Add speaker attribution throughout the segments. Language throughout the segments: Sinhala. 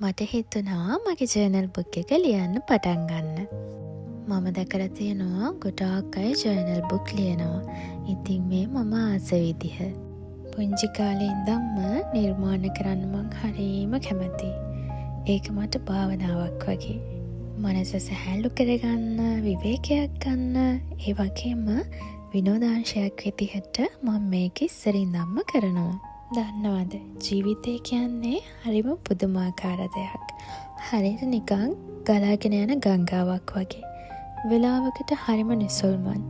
Speaker 1: මට හිතුණා මගේ ජර්නල් බුක් එක ලියන්න පටන් ගන්න. මම දැකලා තියෙනවා ගොඩාක් අය ජර්නල් බුක් ලියනවා. ඉතින් මේ මම ආස විදිහ. පුංචි කාලේ ඉඳන්ම නිර්මාණ කරන්න මං හරිම කැමතියි. ඒක මට භාවනාවක් වගේ. මනස සැහැල්ලු කරගන්න, විවේකයක් ගන්න, ඒ වගේම විනෝදාංශයක් විදිහට මම මේක ඉස්සරින් ඉඳන්ම කරනවා. දන්නවද ජීවිතය කියන්නේ හරිම පුදුමාකාර දෙයක්. හරියට නිකන් ගලාගෙන යන ගංගාවක් වගේ. වෙලාවකට හරිම නිසල්මන්.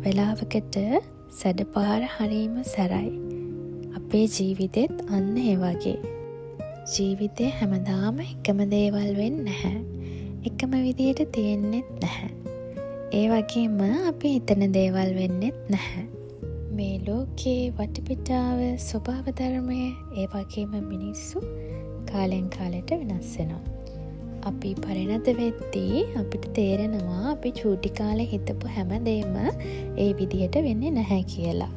Speaker 1: වෙලාවකට සැඩපාර හරිම සැරයි. අපේ ජීවිතෙත් අන්න ඒ වගේ. ජීවිතේ හැමදාම එකම දේවල් වෙන්නේ නැහැ. එකම විදියට තියෙන්නෙත් නැහැ. ඒ වගේම අපි හිතන දේවල් වෙන්නෙත් නැහැ. මේ ලෝකයේ වටපිටාව ස්වභාව ධර්මය ඒ වගේම මිනිස්සු කාලෙන් කාලෙට වෙනස් වෙනවා. අපි පරිණත වෙද්දී අපිට තේරෙනවා අපි චූටි කාලේ හිතපු හැමදේම ඒ විදිහට වෙන්නේ නැහැ කියලා.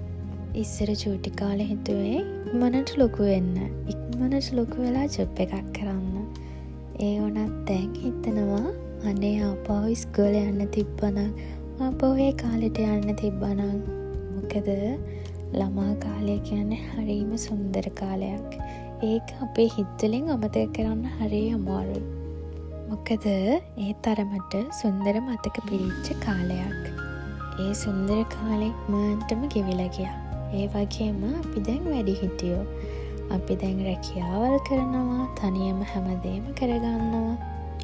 Speaker 1: ඉස්සර චූටි කාලේ හිතුවේ ඉක්මනට ලොකු වෙන්න, ඉක්මනට ලොකු වෙලා ජොබ් එකක් කරන්න. ඒ වුණත් දැන් හිතනවා අනේ ආපහු ඉස්කෝලේ යන්න තිබ්බනම්, ආපහු ඒ කාලෙට යන්න තිබ්බනම්. මොකද ළමා කාලය කියන්නේ හරිම සුන්දර කාලයක්. ඒක අපේ හිතවලින් අමතක කරන්න හරිය අමාරුයි. මොකද ඒ තරමට සුන්දර මතක පිරිච්ච කාලයක්. ඒ සුන්දර කාලෙ ඉක්මනටම ගෙවිලා ගියා. ඒ වගේම අපි දැන් වැඩිහිටියෝ. අපි දැන් රැකියාවල් කරනවා, තනියම හැමදේම කරගන්නවා.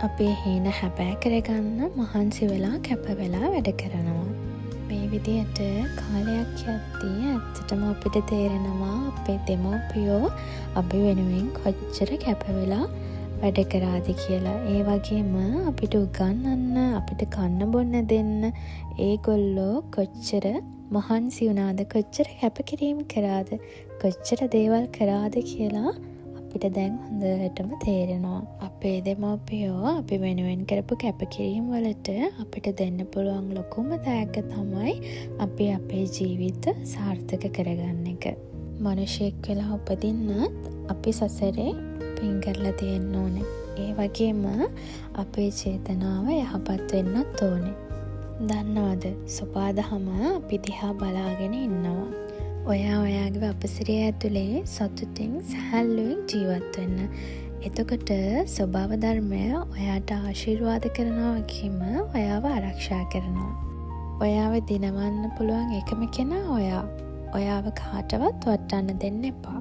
Speaker 1: අපේ හීන හැබෑ කරගන්න මහන්සි වෙලා කැප වෙලා වැඩ කරනවා. මේ විදිහට කාලයක් යද්දී ඇත්තටම අපිට තේරෙනවා අපේ දෙමව්පියෝ අපි වෙනුවෙන් කොච්චර කැප වෙලා වැඩ කරාද කියලා. ඒ වගේම අපිට උගන්වන්න, අපිට කන්න බොන්න දෙන්න ඒගොල්ලෝ කොච්චර මහන්සි වුණාද, කොච්චර කැපකිරීම කරාද, කොච්චර දේවල් කරාද කියලා අපිට දැන් හොඳටම තේරෙනවා. අපේ දෙමව්පියෝ අපි වෙනුවෙන් කරපු කැපකිරීම වලට අපිට දෙන්න පුළුවන් ලොකුම තෑග්ග තමයි අපි අපේ ජීවිත සාර්ථක කරගන්න එක. මිනිසෙක් වෙලා උපදින්නත් අපි සසරේ පින් කරලා තියෙන්න ඕනේ. ඒ වගේම අපේ චේතනාව යහපත් වෙන්නත් ඕනේ. දන්නවද සබාදහම අපි දිහා බලාගෙන ඉන්නවා. ඔයා ඔයාගේ අපසිරිය ඇතුලේ සතුටින් සැහැල්ලුවෙන් ජීවත් වෙන්න. එතකොට ස්වභාව ධර්මය ඔයාට ආශිර්වාද කරනවා වගේම ඔයාව ආරක්ෂා කරනවා. ඔයාව දිනවන්න පුළුවන් එකම කෙනා ඔයා. ඔයාව කාටවත් වටන්න දෙන්න එපා.